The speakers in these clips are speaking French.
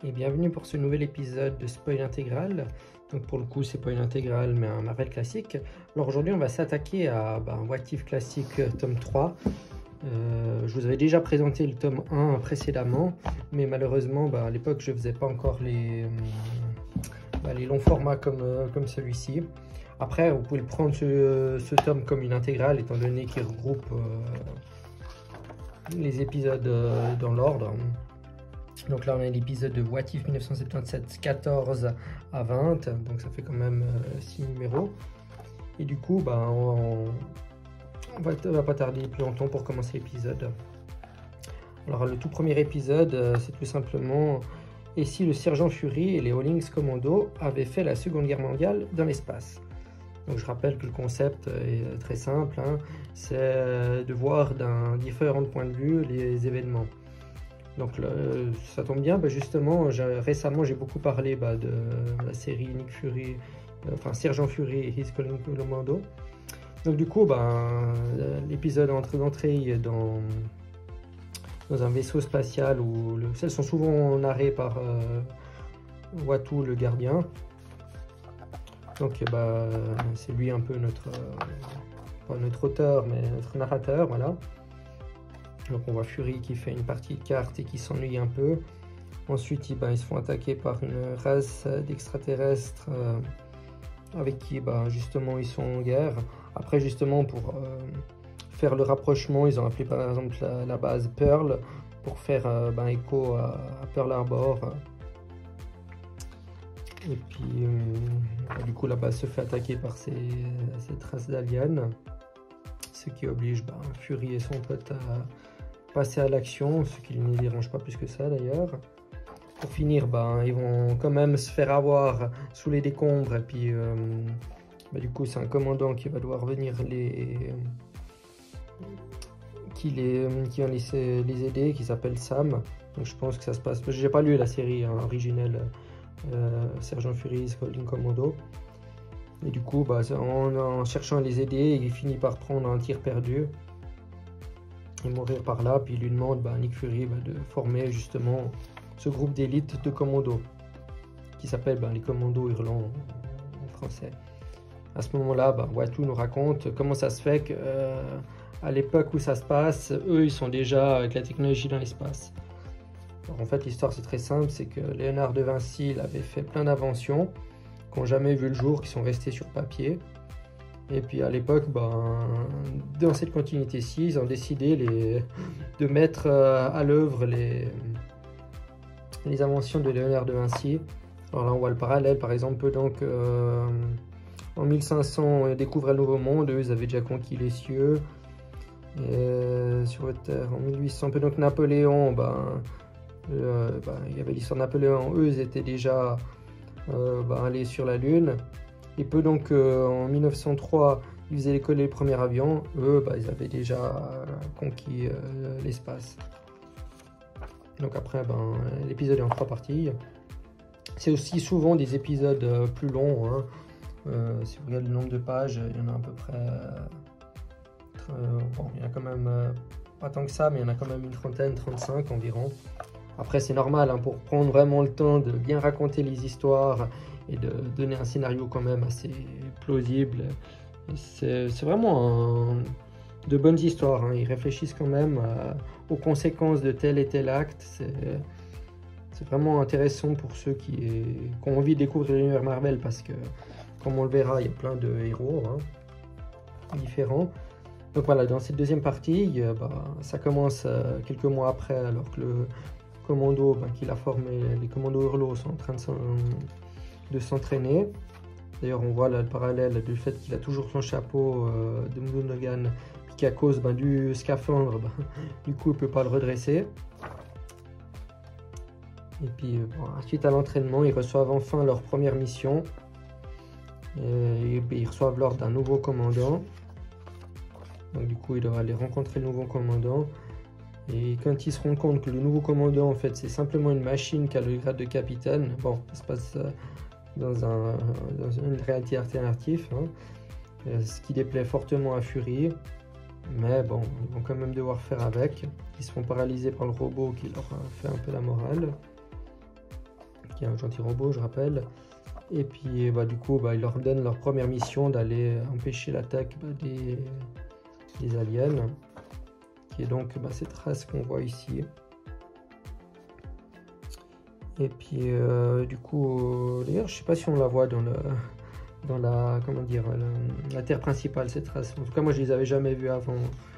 et bienvenue pour ce nouvel épisode de Spoil Intégral. Donc pour le coup c'est pas une intégrale mais un Marvel classique. Alors aujourd'hui on va s'attaquer à un What If classique tome 3. Je vous avais déjà présenté le tome 1 précédemment, mais malheureusement à l'époque je faisais pas encore les longs formats comme celui-ci. Après vous pouvez le prendre ce tome comme une intégrale étant donné qu'il regroupe les épisodes dans l'ordre. Donc là on a l'épisode de What If 1977 14 à 20, donc ça fait quand même 6 numéros. Et du coup on va pas tarder plus longtemps pour commencer l'épisode. Alors le tout premier épisode c'est tout simplement et si le sergent Fury et les Howlings Commando avaient fait la Seconde Guerre mondiale dans l'espace. Donc je rappelle que le concept est très simple, hein, c'est de voir d'un différent point de vue les événements. Donc ça tombe bien, justement, récemment j'ai beaucoup parlé de la série Nick Fury, Sergent Fury et His Calling Commando. Donc du coup, l'épisode d'entrée dans un vaisseau spatial où celles sont souvent narrées par Uatu le gardien. Donc c'est lui un peu pas notre auteur mais notre narrateur, voilà. Donc on voit Fury qui fait une partie de cartes et qui s'ennuie un peu. Ensuite ils se font attaquer par une race d'extraterrestres avec qui justement ils sont en guerre. Après justement pour faire le rapprochement, ils ont appelé par exemple la base Pearl pour faire écho à Pearl Harbor. Et puis du coup la base se fait attaquer par cette race d'aliens, ce qui oblige Fury et son pote à passer à l'action, ce qui ne les dérange pas plus que ça d'ailleurs. Pour finir, ils vont quand même se faire avoir sous les décombres et puis du coup c'est un commandant qui va devoir venir qui va les aider, qui s'appelle Sam. Donc je pense que ça se passe, j'ai pas lu la série originelle Sergent Fury Calling Commando. Et du coup en cherchant à les aider, il finit par prendre un tir perdu et mourir par là, puis il lui demande Nick Fury de former justement ce groupe d'élite de commandos qui s'appelle les commandos hurlants en français. À ce moment-là, Uatu nous raconte comment ça se fait que à l'époque où ça se passe, eux ils sont déjà avec la technologie dans l'espace. Alors, en fait l'histoire c'est très simple, c'est que Léonard de Vinci il avait fait plein d'inventions qui n'ont jamais vu le jour, qui sont restées sur papier. Et puis à l'époque, dans cette continuité-ci, ils ont décidé de mettre à l'œuvre les inventions de Léonard de Vinci. Alors là on voit le parallèle, par exemple, donc en 1500 on découvre le Nouveau Monde, eux ils avaient déjà conquis les cieux. Et sur la Terre, en 1800, donc Napoléon, il y avait l'histoire de Napoléon, eux ils étaient déjà allés sur la Lune. Et peu donc en 1903, ils faisaient décoller les premiers avions. Eux, ils avaient déjà conquis l'espace. Donc après, l'épisode est en 3 parties. C'est aussi souvent des épisodes plus longs. Hein. Si vous regardez le nombre de pages, il y en a à peu près... il y en a quand même pas tant que ça, mais il y en a quand même une trentaine, 35 environ. Après, c'est normal, hein, pour prendre vraiment le temps de bien raconter les histoires et de donner un scénario quand même assez plausible. C'est vraiment de bonnes histoires, hein. Ils réfléchissent quand même aux conséquences de tel et tel acte. C'est vraiment intéressant pour ceux qui ont envie de découvrir l'univers Marvel, parce que comme on le verra, il y a plein de héros différents. Donc voilà, dans cette deuxième partie, ça commence quelques mois après, alors que le commando qu'il a formé, les commandos Hurlots, sont en train de s'entraîner. D'ailleurs on voit là le parallèle du fait qu'il a toujours son chapeau de Mdonogan, puis qu'à cause du scaphandre, du coup il peut pas le redresser. Et puis suite à l'entraînement, ils reçoivent enfin leur première mission et ils reçoivent l'ordre d'un nouveau commandant. Donc du coup il doit aller rencontrer le nouveau commandant. Et quand ils se rendent compte que le nouveau commandant en fait c'est simplement une machine qui a le grade de capitaine, ça se passe dans une réalité alternative, hein, ce qui déplaît fortement à Fury, mais ils vont quand même devoir faire avec. Ils se font paralyser par le robot qui leur fait un peu la morale. qui est un gentil robot, je rappelle. Et puis du coup, ils leur donnent leur première mission d'aller empêcher l'attaque des aliens, qui est donc cette race qu'on voit ici. Et puis du coup, d'ailleurs, je sais pas si on la voit dans la la terre principale, cette race. En tout cas, moi, je les avais jamais vus avant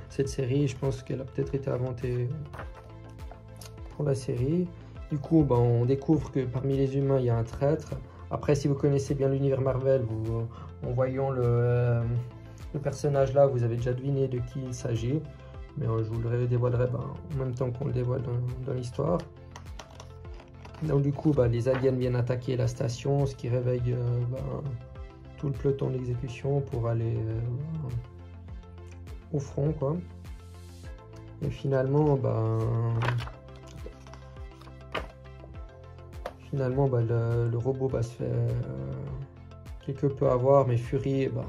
cette série. Je pense qu'elle a peut-être été inventée pour la série. Du coup, on découvre que parmi les humains, il y a un traître. Après, si vous connaissez bien l'univers Marvel, en voyant le personnage là, vous avez déjà deviné de qui il s'agit. Mais je vous le dévoilerai en même temps qu'on le dévoile dans l'histoire. Donc du coup, les aliens viennent attaquer la station, ce qui réveille tout le peloton d'exécution pour aller au front, quoi. Et finalement, le robot se fait quelque peu avoir, mais Fury va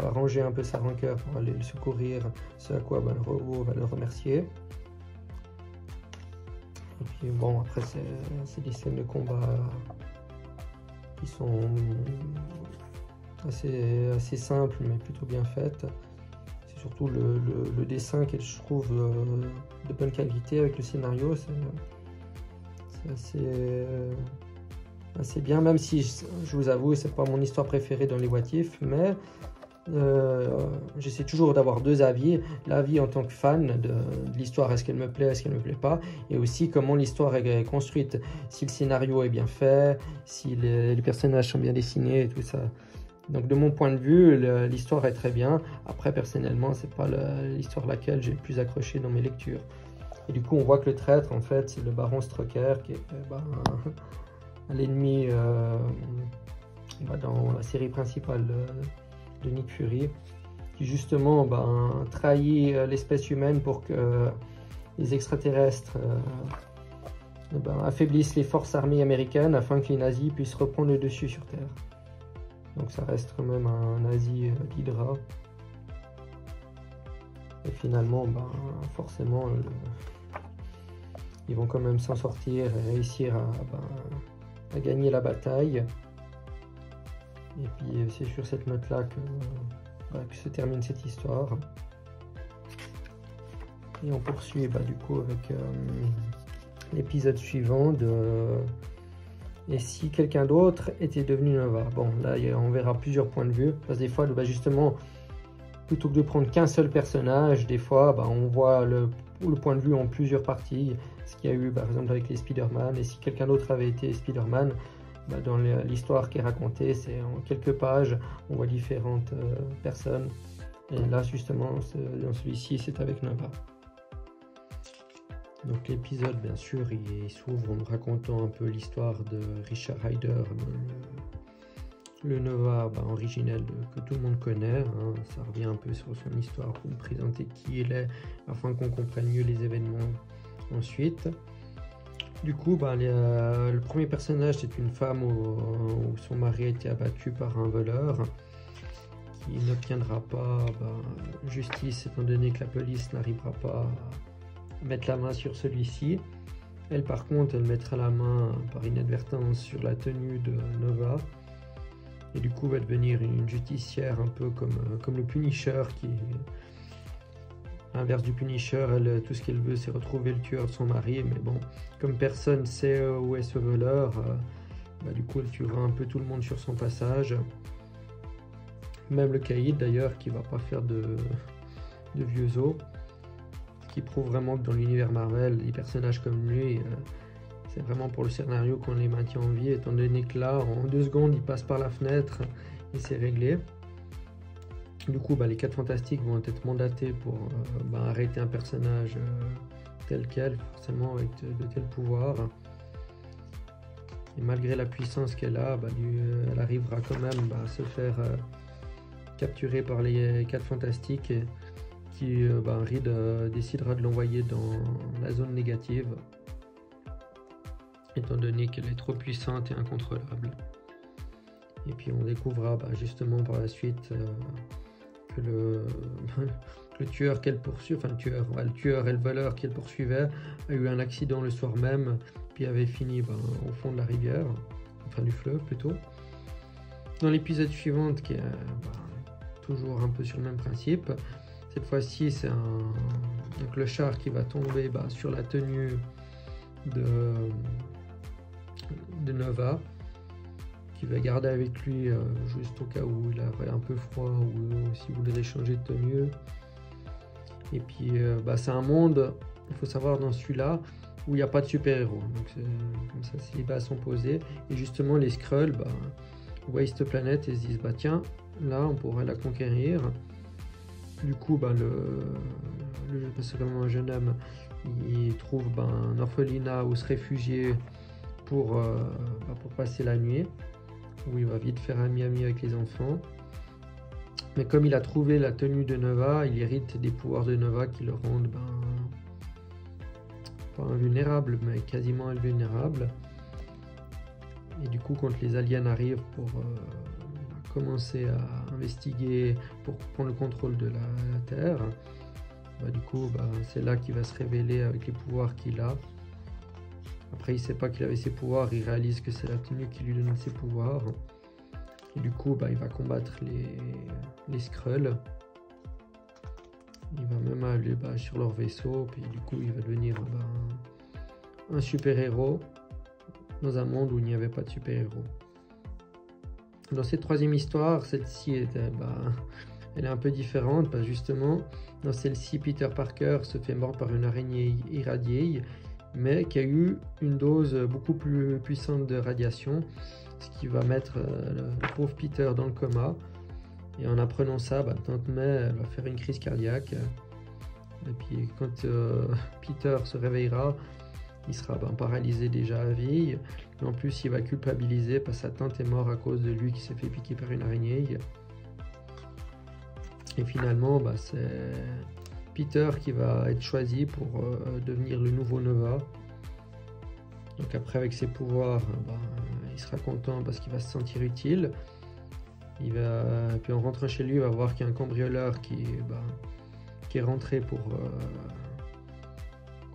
ranger un peu sa rancœur pour aller le secourir, ce à quoi le robot va le remercier. Et puis après c'est des scènes de combat qui sont assez simples mais plutôt bien faites. C'est surtout le dessin que je trouve de bonne qualité avec le scénario. C'est assez bien, même si je vous avoue c'est pas mon histoire préférée dans les What If, mais j'essaie toujours d'avoir deux avis, l'avis en tant que fan de l'histoire, est-ce qu'elle me plaît, est-ce qu'elle me plaît pas, et aussi comment l'histoire est construite, si le scénario est bien fait, si les personnages sont bien dessinés et tout ça. Donc de mon point de vue, l'histoire est très bien. Après personnellement, c'est pas l'histoire laquelle j'ai le plus accroché dans mes lectures. Et du coup on voit que le traître en fait c'est le baron Strucker qui est l'ennemi dans la série principale de Nick Fury, qui justement trahit l'espèce humaine pour que les extraterrestres affaiblissent les forces armées américaines afin que les nazis puissent reprendre le dessus sur Terre. Donc ça reste quand même un nazi d'Hydra. Et finalement, forcément, ils vont quand même s'en sortir et réussir à gagner la bataille. Et puis c'est sur cette note-là que se termine cette histoire. Et on poursuit du coup avec l'épisode suivant de Et si quelqu'un d'autre était devenu Nova. Bon, là on verra plusieurs points de vue. Parce que des fois, justement, plutôt que de prendre qu'un seul personnage, des fois on voit le point de vue en plusieurs parties. Ce qu'il y a eu par exemple avec les Spider-Man. Et si quelqu'un d'autre avait été Spider-Man, dans l'histoire qui est racontée, c'est en quelques pages, on voit différentes personnes. Et là, justement, dans celui-ci, c'est avec Nova. Donc l'épisode, bien sûr, il s'ouvre en racontant un peu l'histoire de Richard Rider, le Nova originel que tout le monde connaît. Ça revient un peu sur son histoire pour nous présenter qui il est, afin qu'on comprenne mieux les événements ensuite. Du coup, le premier personnage, c'est une femme où son mari a été abattu par un voleur qui n'obtiendra pas justice étant donné que la police n'arrivera pas à mettre la main sur celui-ci. Elle, par contre, elle mettra la main par inadvertance sur la tenue de Nova et du coup va devenir une justicière un peu comme le Punisher qui à l'inverse du Punisher, elle, tout ce qu'elle veut c'est retrouver le tueur de son mari, mais bon, comme personne sait où est ce voleur, du coup elle tuera un peu tout le monde sur son passage, même le caïd d'ailleurs qui va pas faire de vieux os, ce qui prouve vraiment que dans l'univers Marvel, les personnages comme lui, c'est vraiment pour le scénario qu'on les maintient en vie, étant donné que là, en 2 secondes, il passe par la fenêtre et c'est réglé. Du coup, les 4 Fantastiques vont être mandatés pour arrêter un personnage tel quel, forcément avec de tels pouvoirs. Et malgré la puissance qu'elle a, elle arrivera quand même à se faire capturer par les 4 Fantastiques et qui Reed décidera de l'envoyer dans la zone négative, étant donné qu'elle est trop puissante et incontrôlable. Et puis on découvrira justement par la suite que le tueur qu'elle poursuit, enfin le tueur et le voleur qu'elle poursuivait a eu un accident le soir même, puis avait fini au fond de la rivière, enfin du fleuve plutôt. Dans l'épisode suivant, qui est toujours un peu sur le même principe, cette fois-ci c'est un clochard qui va tomber sur la tenue de Nova, qui va garder avec lui juste au cas où il aurait un peu froid ou s'il voudrait changer de tenue. Et puis c'est un monde, il faut savoir, dans celui-là où il n'y a pas de super-héros, donc comme ça les bases sont posées, et justement les Skrulls voient cette planète et se disent tiens, là on pourrait la conquérir. Du coup c'est comme un jeune homme, il trouve un orphelinat où se réfugier pour passer la nuit, où il va vite faire ami avec les enfants. Mais comme il a trouvé la tenue de Nova, il hérite des pouvoirs de Nova qui le rendent pas invulnérable, mais quasiment invulnérable. Et du coup, quand les aliens arrivent pour commencer à investiguer, pour prendre le contrôle de la Terre, du coup, c'est là qu'il va se révéler avec les pouvoirs qu'il a. Après, il ne sait pas qu'il avait ses pouvoirs, il réalise que c'est la tenue qui lui donne ses pouvoirs. Et du coup, il va combattre les Skrulls. Il va même aller sur leur vaisseau, puis du coup, il va devenir un super-héros dans un monde où il n'y avait pas de super-héros. Dans cette troisième histoire, celle-ci elle est un peu différente, parce que justement, dans celle-ci, Peter Parker se fait mordre par une araignée irradiée, mais qui a eu une dose beaucoup plus puissante de radiation, ce qui va mettre le pauvre Peter dans le coma. Et en apprenant ça, Tante May elle va faire une crise cardiaque. Et puis quand Peter se réveillera, il sera paralysé déjà à vie. Et en plus, il va culpabiliser parce que sa tante est morte à cause de lui qui s'est fait piquer par une araignée. Et finalement, c'est Peter qui va être choisi pour devenir le nouveau Nova. Donc après, avec ses pouvoirs, il sera content parce qu'il va se sentir utile. Puis en rentrant chez lui, il va voir qu'il y a un cambrioleur qui est rentré pour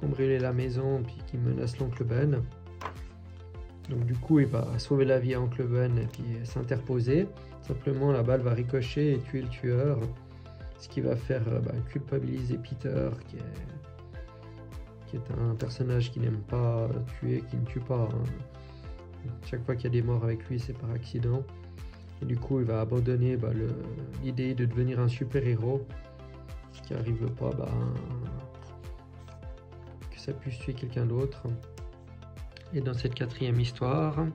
cambrioler la maison, puis qui menace l'oncle Ben. Donc du coup, il va sauver la vie à oncle Ben et puis s'interposer. Simplement, la balle va ricocher et tuer le tueur, ce qui va faire culpabiliser Peter, qui est un personnage qui n'aime pas tuer, qui ne tue pas. Chaque fois qu'il y a des morts avec lui, c'est par accident. Et du coup, il va abandonner l'idée de devenir un super-héros, ce qui n'arrive pas que ça puisse tuer quelqu'un d'autre. Et dans cette quatrième histoire,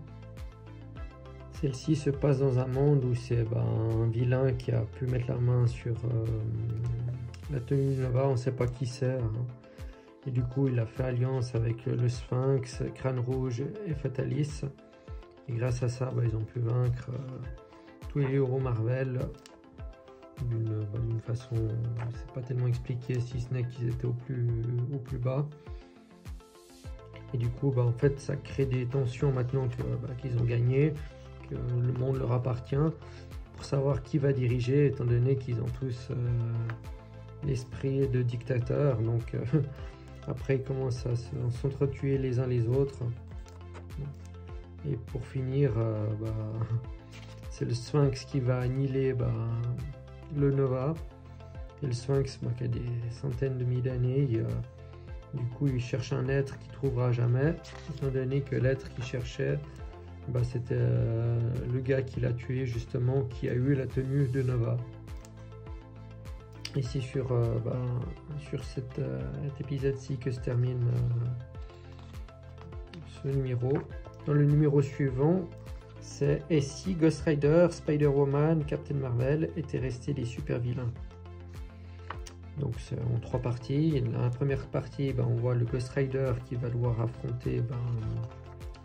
celle-ci se passe dans un monde où c'est un vilain qui a pu mettre la main sur la tenue de Nova, on ne sait pas qui c'est. Et du coup, il a fait alliance avec le Sphinx, Crâne Rouge et Fatalis. Et grâce à ça, ils ont pu vaincre tous les héros Marvel d'une façon, c'est pas tellement expliqué, si ce n'est qu'ils étaient au plus bas. Et du coup, en fait, ça crée des tensions maintenant qu'ils ont gagné, que le monde leur appartient, pour savoir qui va diriger, étant donné qu'ils ont tous l'esprit de dictateur. Donc après, ils commencent à s'entretuer les uns les autres. Et pour finir, c'est le Sphinx qui va annihiler le Nova. Et le Sphinx, qui a des centaines de milliers d'années, du coup, il cherche un être qu'il ne trouvera jamais, étant donné que l'être qu'il cherchait, c'était le gars qui l'a tué, justement, qui a eu la tenue de Nova. Et c'est sur cet épisode-ci que se termine ce numéro. Dans le numéro suivant, c'est « Et si Ghost Rider, Spider-Woman, Captain Marvel étaient restés des super vilains ?» Donc c'est en 3 parties. Dans la première partie, on voit le Ghost Rider qui va devoir affronter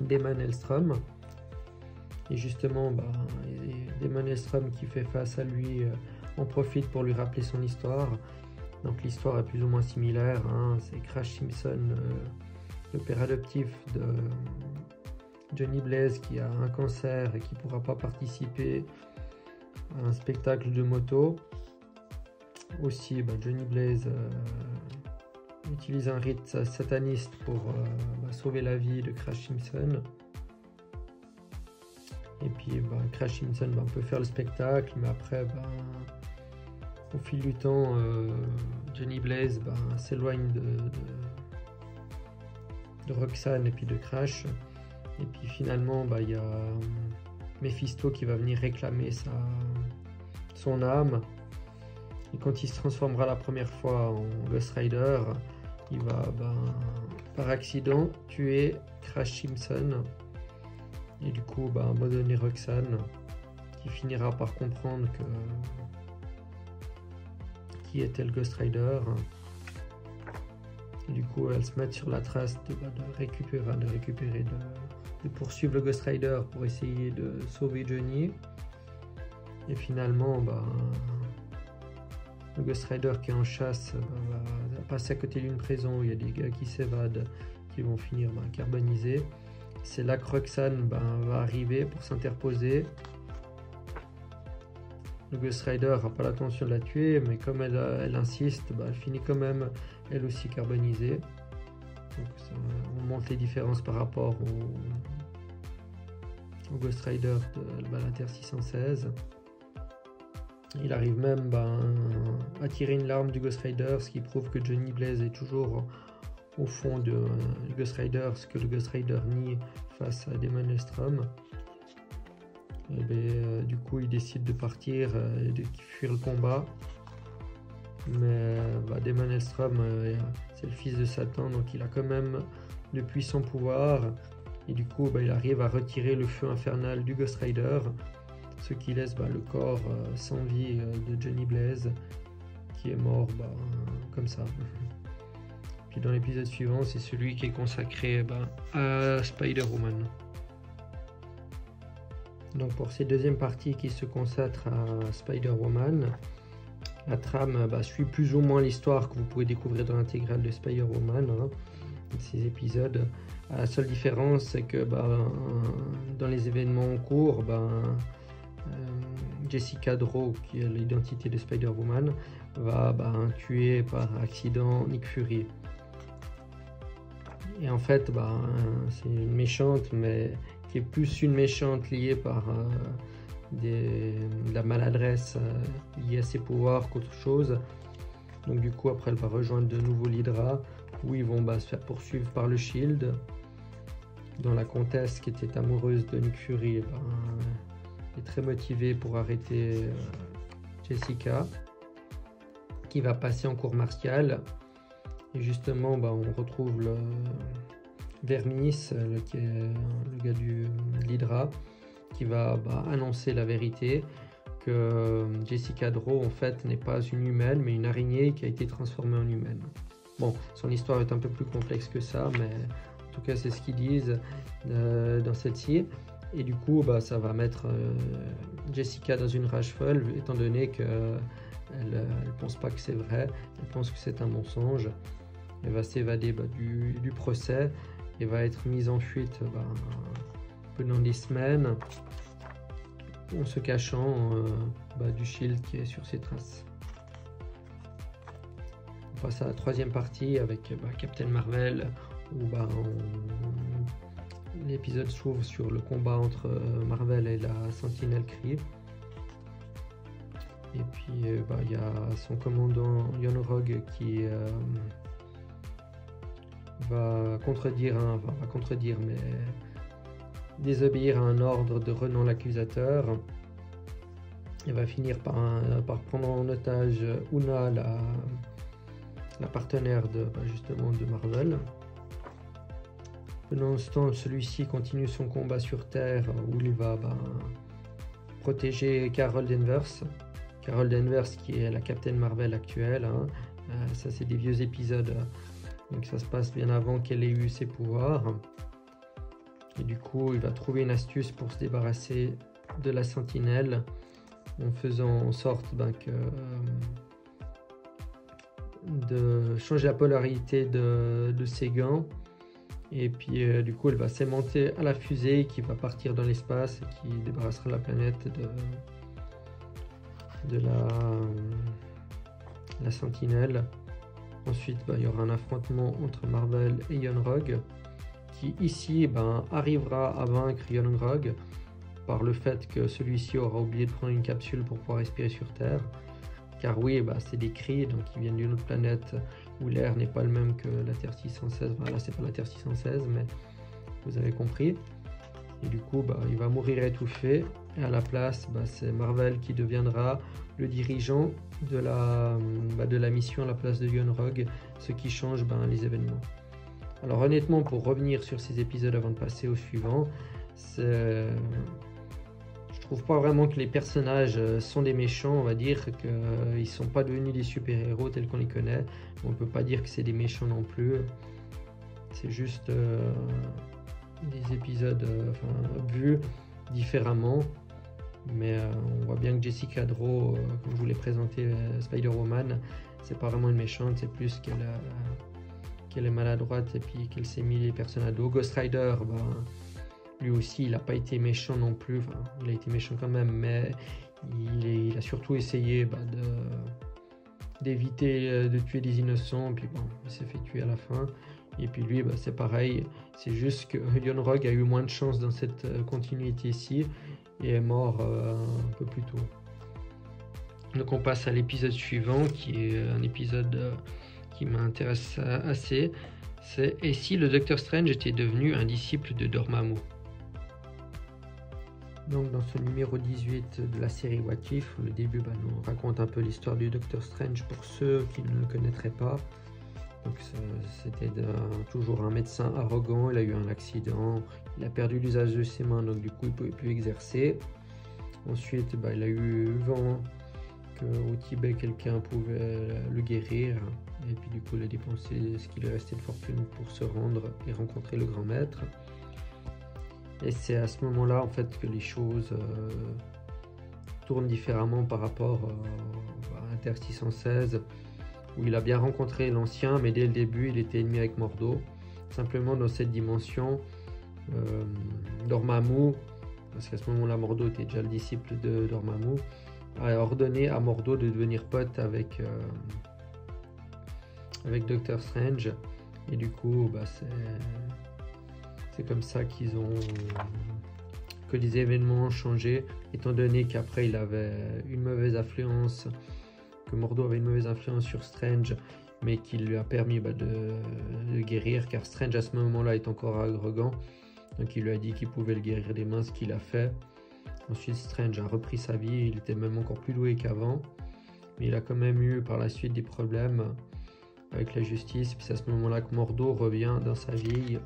Damon Hellstrom. Et justement, Damon Hellstrom qui fait face à lui en profite pour lui rappeler son histoire. Donc l'histoire est plus ou moins similaire. C'est Crash Simpson, le père adoptif de Johnny Blaze, qui a un cancer et qui ne pourra pas participer à un spectacle de moto. aussi, Johnny Blaze utilise un rite sataniste pour sauver la vie de Crash Simpson. Et puis Crash Simpson peut faire le spectacle, mais après au fil du temps Johnny Blaze s'éloigne de Roxanne et puis de Crash. Et puis finalement il y a Mephisto qui va venir réclamer son âme. Et quand il se transformera la première fois en Ghost Rider, il va par accident tuer Crash Simpson. Et du coup abandonner Roxanne, qui finira par comprendre qui était le Ghost Rider. Et du coup elle se met sur la trace de poursuivre le Ghost Rider pour essayer de sauver Johnny. Et finalement le Ghost Rider qui est en chasse va passer à côté d'une prison où il y a des gars qui s'évadent, qui vont finir carbonisés. C'est là que Roxanne va arriver pour s'interposer. Le Ghost Rider n'a pas l'intention de la tuer, mais comme elle insiste, elle finit quand même elle aussi carbonisée. Donc on montre les différences par rapport au Ghost Rider de la Terre 616. Il arrive même à tirer une larme du Ghost Rider, ce qui prouve que Johnny Blaze est toujours au fond du Ghost Rider, ce que le Ghost Rider nie face à Damon Hellstrom. Et du coup il décide de partir et de fuir le combat, mais Damon Hellstrom c'est le fils de Satan, donc il a quand même de puissants pouvoirs, et du coup il arrive à retirer le feu infernal du Ghost Rider, ce qui laisse le corps sans vie de Johnny Blaze, qui est mort comme ça. Puis dans l'épisode suivant, c'est celui qui est consacré à Spider-Woman. Donc pour cette deuxième partie qui se consacre à Spider-Woman, la trame suit plus ou moins l'histoire que vous pouvez découvrir dans l'intégrale de Spider-Woman, ces épisodes. La seule différence, c'est que dans les événements en cours, Jessica Drew, qui est l'identité de Spider-Woman, va tuer par accident Nick Fury. Et en fait, c'est une méchante, mais qui est plus une méchante liée par de la maladresse liée à ses pouvoirs qu'autre chose. Donc du coup, après, elle va rejoindre de nouveau l'Hydra, où ils vont se faire poursuivre par le Shield. Dans la comtesse qui était amoureuse de Nick Fury, est très motivée pour arrêter Jessica, qui va passer en cour martiale. Et justement, on retrouve Vermis, qui est le gars de l'Hydra, qui va annoncer la vérité, que Jessica Drew en fait n'est pas une humaine, mais une araignée qui a été transformée en humaine. Bon, son histoire est un peu plus complexe que ça, mais en tout cas c'est ce qu'ils disent dans celle-ci. Et du coup, ça va mettre Jessica dans une rage folle, étant donné qu'elle ne pense pas que c'est vrai, elle pense que c'est un mensonge. Elle va s'évader du procès et va être mise en fuite pendant des semaines, en se cachant du Shield qui est sur ses traces. On passe à la troisième partie avec Captain Marvel, où l'épisode s'ouvre sur le combat entre Marvel et la Sentinelle Kree. Et puis il y a son commandant Yon-Rogg qui va désobéir à un ordre de Ronan l'accusateur. Il va finir par prendre en otage Una, la partenaire justement de Marvel. Pendant ce temps, celui-ci continue son combat sur Terre, où il va protéger Carol Danvers. Carol Danvers qui est la Captain Marvel actuelle. Ça c'est des vieux épisodes, donc ça se passe bien avant qu'elle ait eu ses pouvoirs. Et du coup, il va trouver une astuce pour se débarrasser de la Sentinelle, en faisant en sorte de changer la polarité de ses gants. Et puis du coup, elle va s'aimanter à la fusée qui va partir dans l'espace et qui débarrassera la planète de la sentinelle. Ensuite, il y aura un affrontement entre Mar-Vell et Yon-Rogg, qui ici arrivera à vaincre Yon-Rogg par le fait que celui-ci aura oublié de prendre une capsule pour pouvoir respirer sur Terre. Car oui, c'est des cris, donc ils viennent d'une autre planète où l'air n'est pas le même que la Terre 616. Là, c'est pas la Terre 616, mais vous avez compris. Et du coup, il va mourir étouffé. Et à la place, c'est Mar-Vell qui deviendra le dirigeant de la mission à la place de Yon-Rogg, ce qui change les événements. Alors honnêtement, pour revenir sur ces épisodes avant de passer au suivant, je trouve pas vraiment que les personnages sont des méchants. On va dire qu'ils sont pas devenus des super-héros tels qu'on les connaît. On peut pas dire que c'est des méchants non plus. C'est juste des épisodes vus différemment. Mais on voit bien que Jessica Drew, comme je vous l'ai présenté, Spider-Woman, c'est pas vraiment une méchante, c'est plus qu'elle est maladroite et puis qu'elle s'est mis les personnes à dos. Ghost Rider, lui aussi, il n'a pas été méchant non plus. Il a été méchant quand même, mais il a surtout essayé d'éviter de tuer des innocents. Puis il s'est fait tuer à la fin. Et puis lui, c'est pareil. C'est juste que Yon-Rogg a eu moins de chance dans cette continuité-ci et est mort un peu plus tôt. Donc on passe à l'épisode suivant, qui est un épisode qui m'intéresse assez. C'est « Et si le Docteur Strange était devenu un disciple de Dormammu ?» Donc dans ce numéro 18 de la série What If, le début nous raconte un peu l'histoire du Docteur Strange pour ceux qui ne le connaîtraient pas. Donc c'était toujours un médecin arrogant, il a eu un accident, il a perdu l'usage de ses mains, donc du coup il ne pouvait plus exercer. Ensuite il a eu vent qu'au Tibet quelqu'un pouvait le guérir, et puis du coup il a dépensé ce qui lui restait de fortune pour se rendre et rencontrer le grand maître. Et c'est à ce moment-là en fait que les choses tournent différemment par rapport à Terre 616, où il a bien rencontré l'ancien, mais dès le début il était ennemi avec Mordo. Simplement dans cette dimension, Dormammu, parce qu'à ce moment-là Mordo était déjà le disciple de Dormammu, a ordonné à Mordo de devenir pote avec Doctor Strange, et du coup c'est comme ça que les événements ont changé, étant donné qu'après il avait une mauvaise influence, que Mordo avait une mauvaise influence sur Strange, mais qui lui a permis de guérir, car Strange à ce moment-là est encore arrogant, donc il lui a dit qu'il pouvait le guérir des mains, ce qu'il a fait. Ensuite Strange a repris sa vie, il était même encore plus doué qu'avant, mais il a quand même eu par la suite des problèmes avec la justice. Puis c'est à ce moment-là que Mordo revient dans sa vie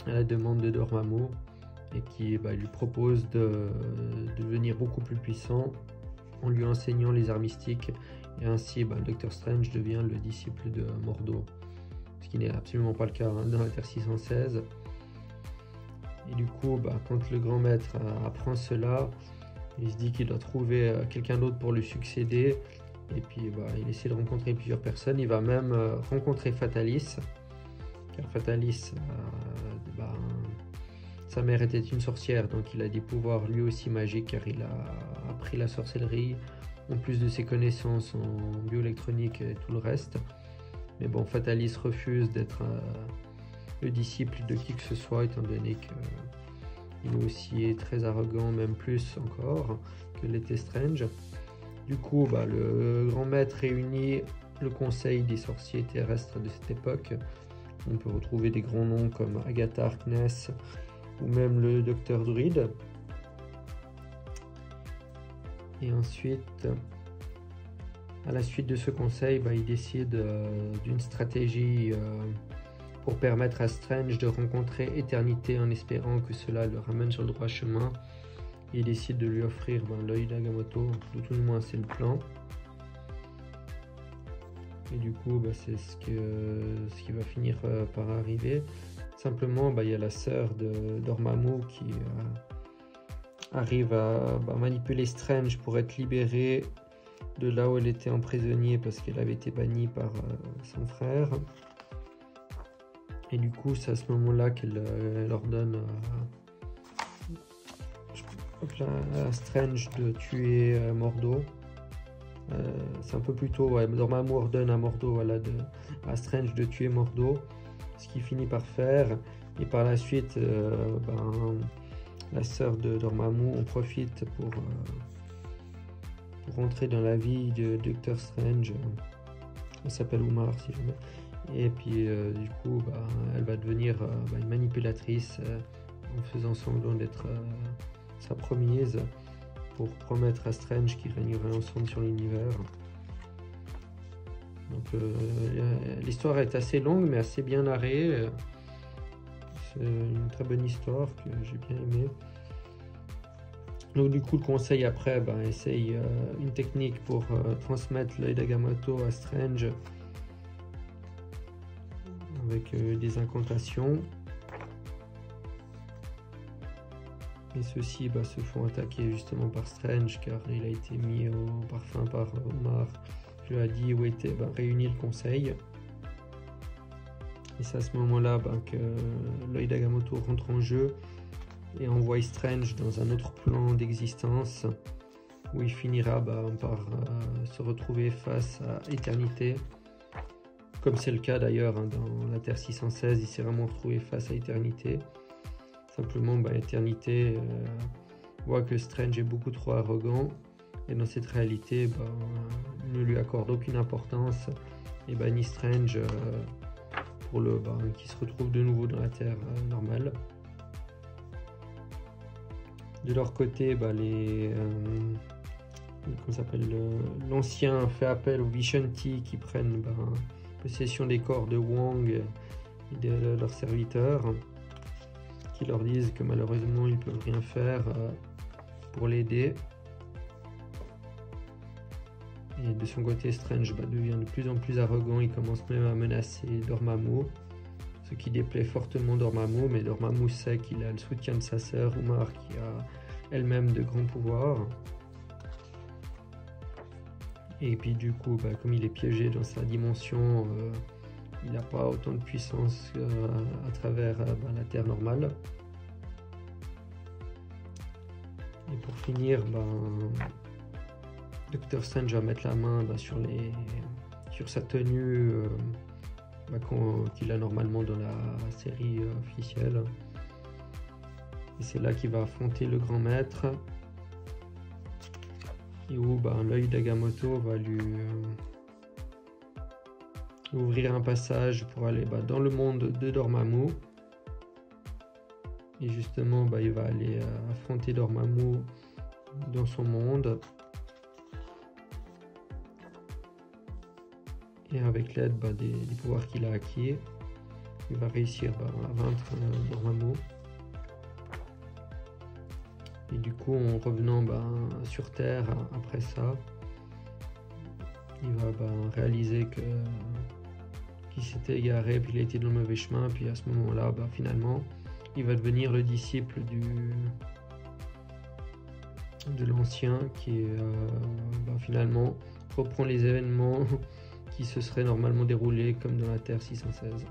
à la demande de Dormammu, et qui lui propose de devenir beaucoup plus puissant en lui enseignant les arts mystiques, et ainsi Doctor Strange devient le disciple de Mordo, ce qui n'est absolument pas le cas dans la Terre 616. Et du coup quand le grand maître apprend cela, il se dit qu'il doit trouver quelqu'un d'autre pour lui succéder, et puis il essaie de rencontrer plusieurs personnes. Il va même rencontrer Fatalis, car Fatalis, sa mère était une sorcière, donc il a des pouvoirs lui aussi magiques, car il a appris la sorcellerie, en plus de ses connaissances en bioélectronique et tout le reste. Mais Fatalis refuse d'être le disciple de qui que ce soit, étant donné qu'il est aussi très arrogant, même plus encore que l'était Strange. Du coup, le grand maître réunit le conseil des sorciers terrestres de cette époque. On peut retrouver des grands noms comme Agatha Harkness ou même le docteur Druide. Et ensuite, à la suite de ce conseil, il décide d'une stratégie pour permettre à Strange de rencontrer Éternité, en espérant que cela le ramène sur le droit chemin. Et il décide de lui offrir l'œil d'Agamotto, de tout le moins c'est le plan. Et du coup c'est ce qui va finir par arriver. Simplement il y a la sœur de Dormammu qui arrive à manipuler Strange pour être libérée de là où elle était emprisonnée, parce qu'elle avait été bannie par son frère. Et du coup c'est à ce moment-là qu'elle ordonne à Strange de tuer Mordo. c'est un peu plus tôt, ouais, Dormammu ordonne à Mordo, voilà, à Strange de tuer Mordo, ce qu'il finit par faire. Et par la suite, la sœur de Dormammu en profite pour rentrer dans la vie de Doctor Strange. Elle s'appelle Umar, si jamais. Et puis, du coup, elle va devenir une manipulatrice en faisant semblant d'être sa promise pour promettre à Strange qu'ils régneraient ensemble sur l'univers. Donc, l'histoire est assez longue, mais assez bien narrée. C'est une très bonne histoire que j'ai bien aimée. Donc du coup le conseil après essaye une technique pour transmettre l'œil d'Agamotto à Strange avec des incantations. Et ceux-ci se font attaquer justement par Strange car il a été mis au parfum par Umar. Je lui ai dit où était réuni le conseil. Et c'est à ce moment-là que l'œil d'Agamotto rentre en jeu et envoie Strange dans un autre plan d'existence où il finira par se retrouver face à Éternité. Comme c'est le cas d'ailleurs dans la Terre 616, il s'est vraiment retrouvé face à Éternité. Simplement, Éternité voit que Strange est beaucoup trop arrogant et dans cette réalité, il ne lui accorde aucune importance et bannit Strange pour qui se retrouve de nouveau dans la Terre normale. De leur côté, l'ancien fait appel aux Vishanti qui prennent possession des corps de Wong et de leurs serviteurs, qui leur disent que malheureusement ils ne peuvent rien faire pour l'aider. Et de son côté, Strange devient de plus en plus arrogant, il commence même à menacer Dormammu, ce qui déplaît fortement Dormammu, mais Dormammu sait qu'il a le soutien de sa sœur Umar qui a elle-même de grands pouvoirs. Et puis du coup, comme il est piégé dans sa dimension, il n'a pas autant de puissance à travers la Terre normale. Et pour finir, Doctor Strange va mettre la main sur sa tenue qu'il a normalement dans la série officielle. Et c'est là qu'il va affronter le grand maître. Et où l'œil d'Agamotto va lui ouvrir un passage pour aller dans le monde de Dormammu. Et justement, il va aller affronter Dormammu dans son monde. Et avec l'aide des pouvoirs qu'il a acquis, il va réussir à vaincre Dormammu. Et du coup, en revenant sur Terre après ça, il va réaliser qu'il s'était égaré, puis il a été dans le mauvais chemin. Puis à ce moment-là, finalement, il va devenir le disciple de l'ancien qui finalement reprend les événements qui se seraient normalement déroulés comme dans la Terre 616.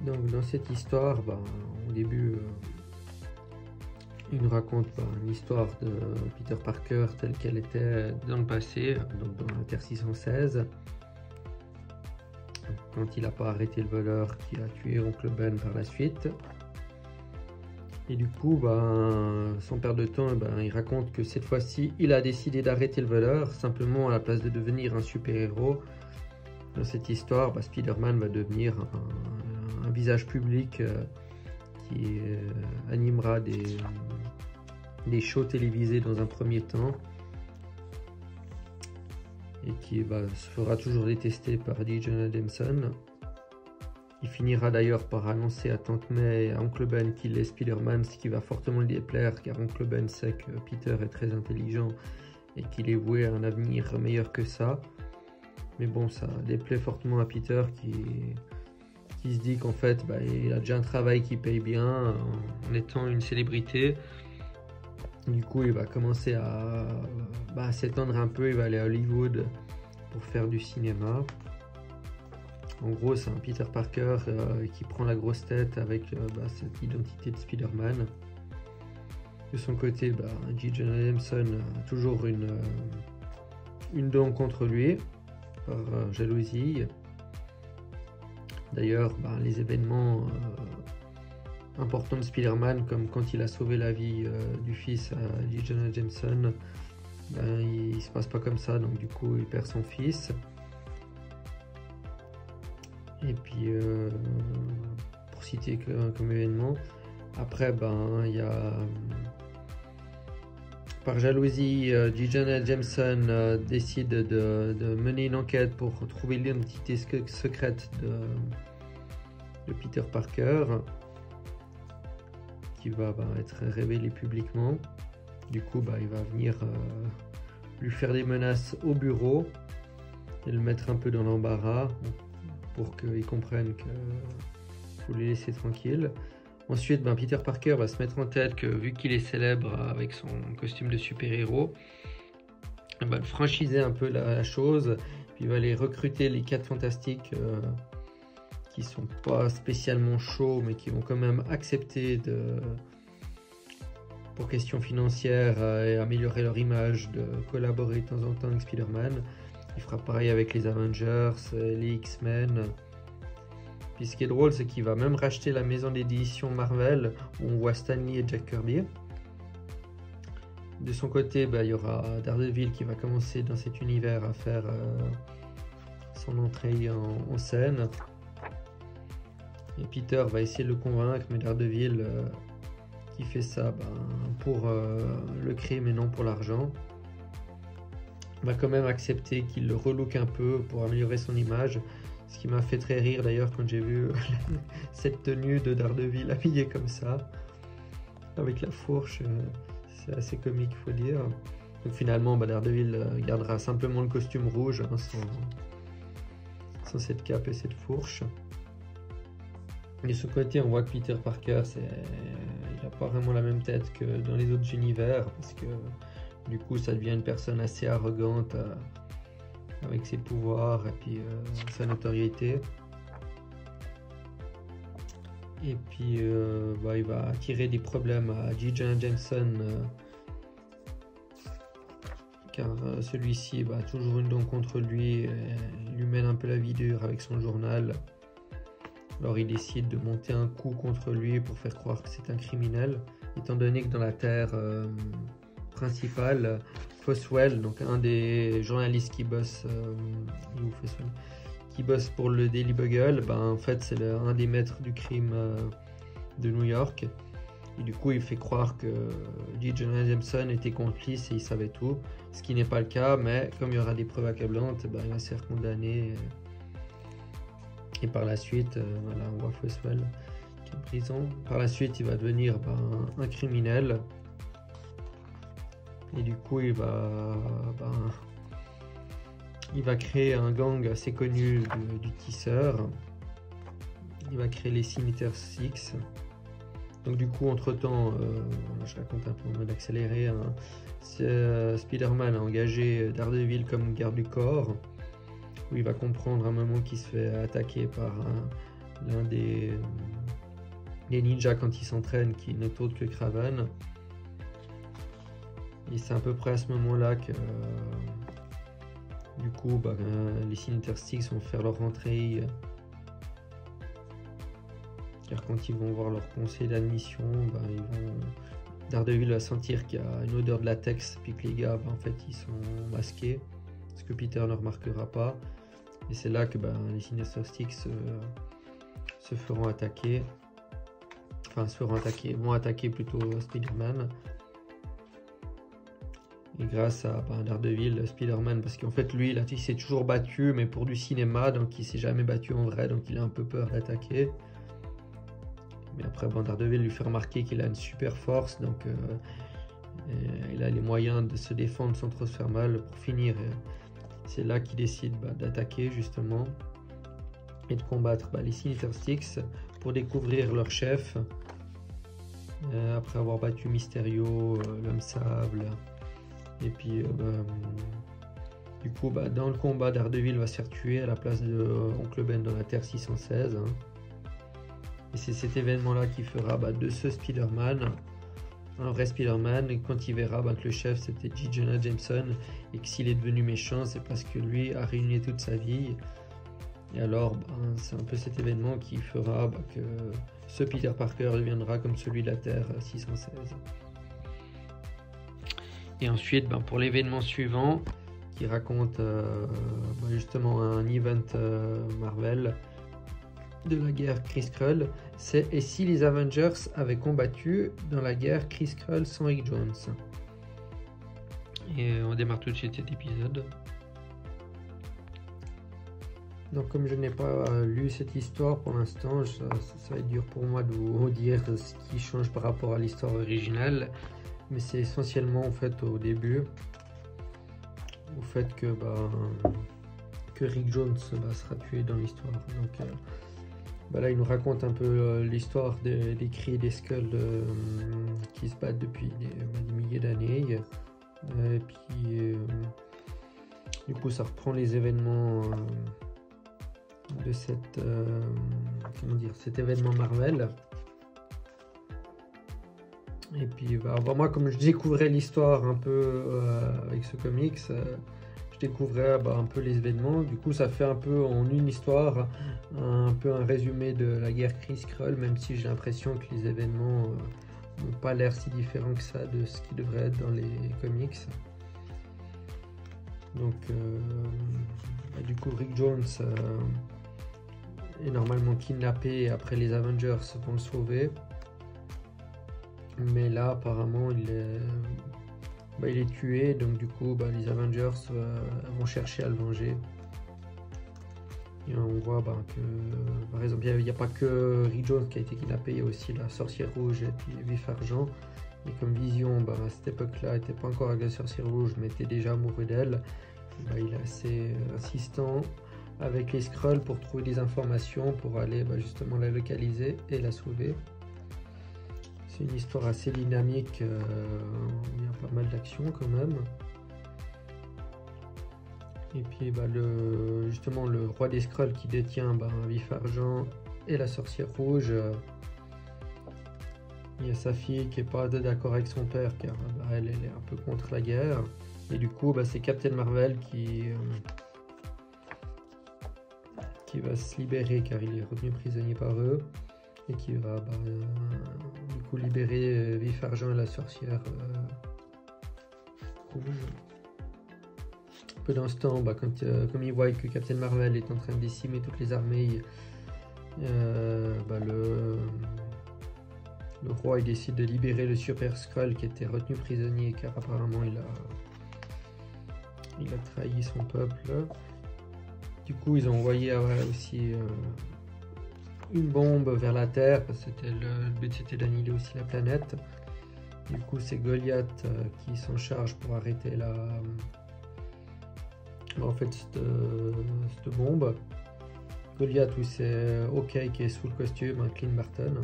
Donc dans cette histoire, au début, il nous raconte une histoire de Peter Parker telle qu'elle était dans le passé, donc dans la Terre 616, quand il n'a pas arrêté le voleur qui a tué Oncle Ben par la suite. Et du coup, sans perdre de temps, il raconte que cette fois-ci, il a décidé d'arrêter le voleur, simplement à la place de devenir un super-héros. Dans cette histoire, Spider-Man va devenir un visage public qui animera des shows télévisés dans un premier temps et qui se fera toujours détester par J. Jonah Jameson. Il finira d'ailleurs par annoncer à Tante May et à Oncle Ben qu'il est Spider-Man, ce qui va fortement le déplaire car Oncle Ben sait que Peter est très intelligent et qu'il est voué à un avenir meilleur que ça. Mais bon, ça déplaît fortement à Peter qui se dit qu'en fait il a déjà un travail qui paye bien en étant une célébrité. Du coup, il va commencer à s'étendre un peu, il va aller à Hollywood pour faire du cinéma. En gros, c'est un Peter Parker qui prend la grosse tête avec cette identité de Spider-Man. De son côté, J. Jonah Jameson a toujours une contre lui par jalousie. D'ailleurs, les événements importants de Spider-Man, comme quand il a sauvé la vie du fils à J. Jonah Jameson, il se passe pas comme ça, donc du coup il perd son fils. Et puis pour citer comme événement, après il y a par jalousie, J. Jonah Jameson décide de mener une enquête pour trouver l'identité secrète de Peter Parker, qui va être révélée publiquement. Du coup, il va venir lui faire des menaces au bureau et le mettre un peu dans l'embarras pour qu'il comprenne qu'il faut les laisser tranquilles. Ensuite, Peter Parker va se mettre en tête que vu qu'il est célèbre avec son costume de super-héros, il va franchiser un peu la chose, puis il va aller recruter les 4 fantastiques qui sont pas spécialement chauds, mais qui vont quand même accepter pour questions financières et améliorer leur image, de collaborer de temps en temps avec Spider-Man. Il fera pareil avec les Avengers, les X-Men. Puis ce qui est drôle, c'est qu'il va même racheter la maison d'édition Marvel, où on voit Stan Lee et Jack Kirby. De son côté, il y aura Daredevil qui va commencer dans cet univers à faire son entrée en scène. Et Peter va essayer de le convaincre, mais Daredevil qui fait ça pour le crime et non pour l'argent, va quand même accepter qu'il le relook un peu pour améliorer son image. Ce qui m'a fait très rire d'ailleurs quand j'ai vu cette tenue de Daredevil habillée comme ça, avec la fourche, c'est assez comique, faut dire. Donc finalement, Daredevil gardera simplement le costume rouge, sans cette cape et cette fourche. De ce côté, on voit que Peter Parker, il n'a pas vraiment la même tête que dans les autres univers, parce que du coup, ça devient une personne assez arrogante, avec ses pouvoirs et puis sa notoriété. Et puis il va attirer des problèmes à J. Jonah Jameson, car celui-ci a toujours une dent contre lui et lui mène un peu la vie dure avec son journal. Alors il décide de monter un coup contre lui pour faire croire que c'est un criminel, étant donné que dans la Terre principale, Foswell, donc un des journalistes qui bosse pour le Daily Bugle, en fait c'est un des maîtres du crime de New York. Et du coup il fait croire que J. Jonah Jameson était complice et il savait tout, ce qui n'est pas le cas, mais comme il y aura des preuves accablantes, il va se faire condamner. Et par la suite, on voit Foswell qui est en prison. Par la suite, il va devenir un criminel. Et du coup, il va créer un gang assez connu du tisseur. Il va créer les Sinister Six. Donc du coup, entre-temps, je raconte un peu en mode accéléré, Spider-Man a engagé Daredevil comme garde du corps, où il va comprendre à un moment qu'il se fait attaquer par l'un des ninjas quand il s'entraîne, qui n'est autre que Kraven. Et c'est à peu près à ce moment-là que du coup les Sinister Six vont faire leur rentrée, car quand ils vont voir leur conseil d'admission, Daredevil va sentir qu'il y a une odeur de latex, puis que les gars en fait ils sont masqués, ce que Peter ne remarquera pas. Et c'est là que les Sinister Six se feront attaquer, vont attaquer plutôt Spider-Man. Et grâce à Daredevil, Spider-Man, parce qu'en fait lui il s'est toujours battu, mais pour du cinéma, donc il s'est jamais battu en vrai, donc il a un peu peur d'attaquer. Mais après Daredevil lui fait remarquer qu'il a une super force, donc il a les moyens de se défendre sans trop se faire mal. Pour finir, c'est là qu'il décide d'attaquer justement et de combattre les Sinister Six pour découvrir leur chef, après avoir battu Mysterio, l'homme sable. Et puis du coup dans le combat, Daredevil va se faire tuer à la place de Oncle Ben dans la Terre 616, Et c'est cet événement là qui fera de ce Spider-Man un vrai Spider-Man, et quand il verra que le chef c'était J. Jonah Jameson et que s'il est devenu méchant, c'est parce que lui a ruiné toute sa vie. Et alors, c'est un peu cet événement qui fera que ce Peter Parker deviendra comme celui de la Terre 616. Et ensuite, pour l'événement suivant, qui raconte justement un event Marvel de la guerre Kree-Skrull, c'est « Et si les Avengers avaient combattu dans la guerre Kree-Skrull sans Rick Jones ?» Et on démarre tout de suite cet épisode. Donc comme je n'ai pas lu cette histoire pour l'instant, ça va être dur pour moi de vous dire ce qui change par rapport à l'histoire originale, mais c'est essentiellement en fait au début, au fait que Rick Jones sera tué dans l'histoire. Donc là il nous raconte un peu l'histoire des Kree et des Skrulls qui se battent depuis des milliers d'années, et puis du coup ça reprend les événements de cet événement Marvel. Et puis moi, comme je découvrais l'histoire un peu avec ce comics, je découvrais un peu les événements. Du coup ça fait un peu en une histoire un peu un résumé de la guerre Kree-Skrull, même si j'ai l'impression que les événements n'ont pas l'air si différents que ça de ce qui devrait être dans les comics. Donc du coup Rick Jones est normalement kidnappé et après les Avengers vont le sauver. Mais là apparemment il est tué, donc du coup les Avengers vont chercher à le venger. Et on voit que par exemple il n'y a pas que Rick Jones qui a été kidnappé, il y a aussi la Sorcière Rouge et puis Vif Argent. Et comme Vision à cette époque-là n'était pas encore avec la Sorcière Rouge mais était déjà amoureux d'elle, il est assez insistant avec les Skrulls pour trouver des informations pour aller justement la localiser et la sauver. C'est une histoire assez dynamique, il y a pas mal d'action quand même. Et puis justement le roi des Skrulls qui détient Vif Argent et la Sorcière Rouge, il y a sa fille qui n'est pas d'accord avec son père car elle est un peu contre la guerre. Et du coup c'est Captain Marvel qui va se libérer car il est retenu prisonnier par eux et qui va du coup libérer Vif Argent et la Sorcière Rouge. Un peu dans ce temps, comme il voit que Captain Marvel est en train de décimer toutes les armées, le roi il décide de libérer le Super Skrull qui était retenu prisonnier car apparemment il a trahi son peuple. Du coup ils ont envoyé aussi une bombe vers la Terre parce que le but c'était d'annihiler aussi la planète. Du coup c'est Goliath qui s'en charge pour arrêter cette bombe. Goliath où c'est Hawkeye qui est sous le costume, Clint Barton.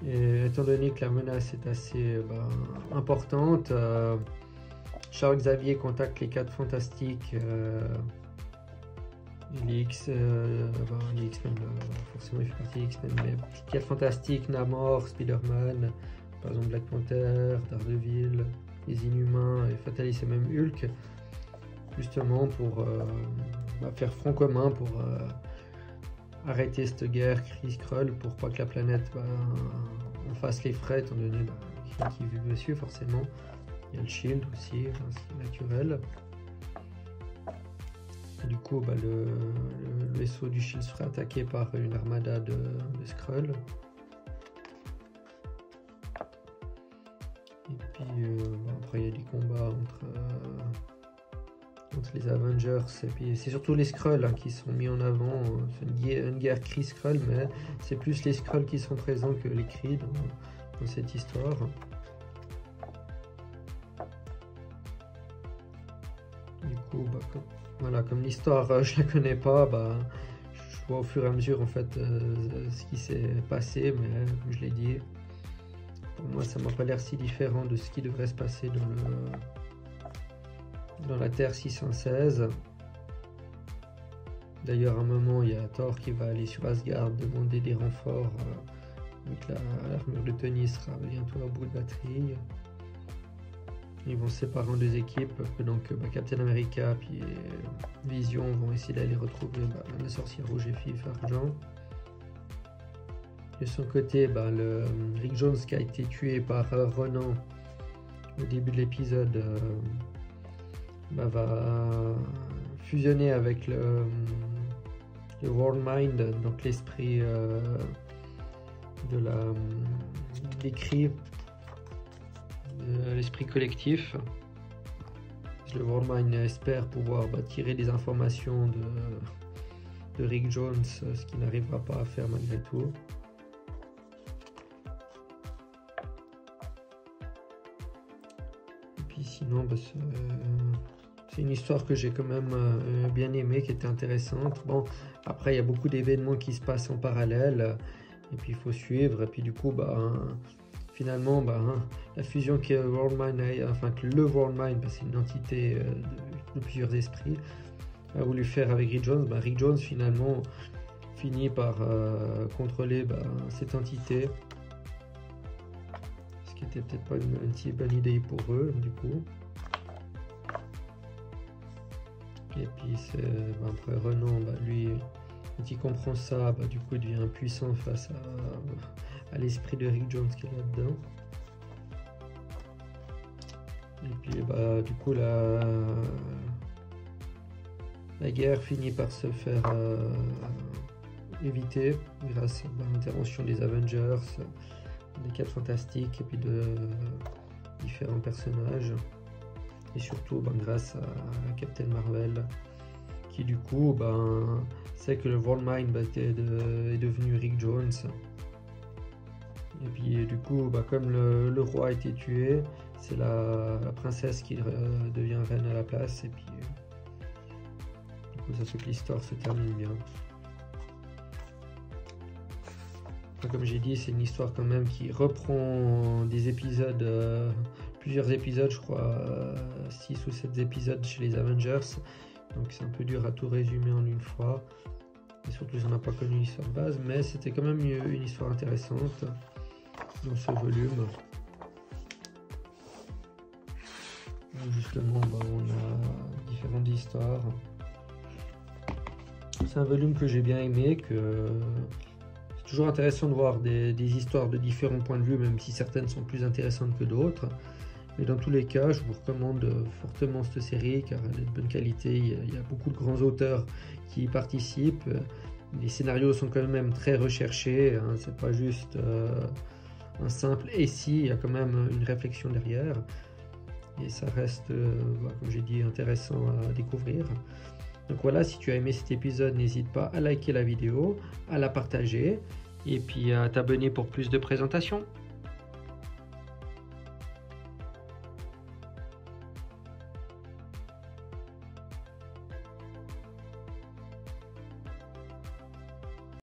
Et étant donné que la menace est assez importante, Charles Xavier contacte les 4 Fantastiques, les X-Men, forcément il fait partie des X-Men, mais 4 Fantastiques, Namor, Spider-Man, par exemple Black Panther, Daredevil, les Inhumains, et Fatalis et même Hulk, justement pour faire front commun pour arrêter cette guerre Kree-Skrull pour pas que la planète en fasse les frais, étant donné qui vit dessus forcément. Il y a le Shield aussi, c'est naturel. Et du coup le vaisseau du Shield sera attaqué par une armada de Skrull. Et puis après il y a des combats entre les Avengers, et puis c'est surtout les Skrulls qui sont mis en avant. C'est une guerre Kree-Skrull, mais c'est plus les Skrulls qui sont présents que les Kree dans cette histoire. Du coup, comme l'histoire je la connais pas, je vois au fur et à mesure en fait ce qui s'est passé, mais comme je l'ai dit, pour moi ça m'a pas l'air si différent de ce qui devrait se passer dans la Terre 616. D'ailleurs à un moment il y a Thor qui va aller sur Asgard demander des renforts Avec l'armure de Tony sera bientôt à bout de batterie. Ils vont se séparer en 2 équipes, pendant que Captain America et Vision vont essayer d'aller retrouver la sorcière rouge et Fif Argent. De son côté, le Rick Jones qui a été tué par Ronan au début de l'épisode va fusionner avec le World Mind, donc l'esprit de l'écrit, l'esprit collectif. Le World Mind espère pouvoir tirer des informations de Rick Jones, ce qu'il n'arrivera pas à faire malgré tout. Et puis sinon, c'est une histoire que j'ai quand même bien aimée, qui était intéressante. Bon, après il y a beaucoup d'événements qui se passent en parallèle, et puis il faut suivre. Et puis du coup, finalement, la fusion que le World Mind, c'est une entité de plusieurs esprits, a voulu faire avec Rick Jones. Rick Jones finalement finit par contrôler cette entité, ce qui était peut-être pas une si bonne idée pour eux du coup. Et puis après Renan, lui, quand il comprend ça, du coup il devient impuissant face à l'esprit de Rick Jones qui est là-dedans. Et puis du coup la guerre finit par se faire éviter grâce à l'intervention des Avengers, des 4 Fantastiques et puis de différents personnages. Et surtout grâce à Captain Marvel, qui du coup sait que le World Mind est devenu Rick Jones. Et puis du coup, comme le roi a été tué, c'est la princesse qui devient reine à la place. Et puis du coup, ça fait que l'histoire se termine bien. Comme j'ai dit, c'est une histoire quand même qui reprend des épisodes, plusieurs épisodes, je crois 6 ou 7 épisodes chez les Avengers. Donc c'est un peu dur à tout résumer en une fois. Et surtout, on n'a pas connu l'histoire de base, mais c'était quand même une histoire intéressante dans ce volume. Donc justement, on a différentes histoires. C'est un volume que j'ai bien aimé, c'est toujours intéressant de voir des histoires de différents points de vue, même si certaines sont plus intéressantes que d'autres. Mais dans tous les cas, je vous recommande fortement cette série car elle est de bonne qualité. Il y a beaucoup de grands auteurs qui y participent. Les scénarios sont quand même très recherchés. C'est pas juste un simple et si, il y a quand même une réflexion derrière. Et ça reste, comme j'ai dit, intéressant à découvrir. Donc voilà, si tu as aimé cet épisode, n'hésite pas à liker la vidéo, à la partager et puis à t'abonner pour plus de présentations.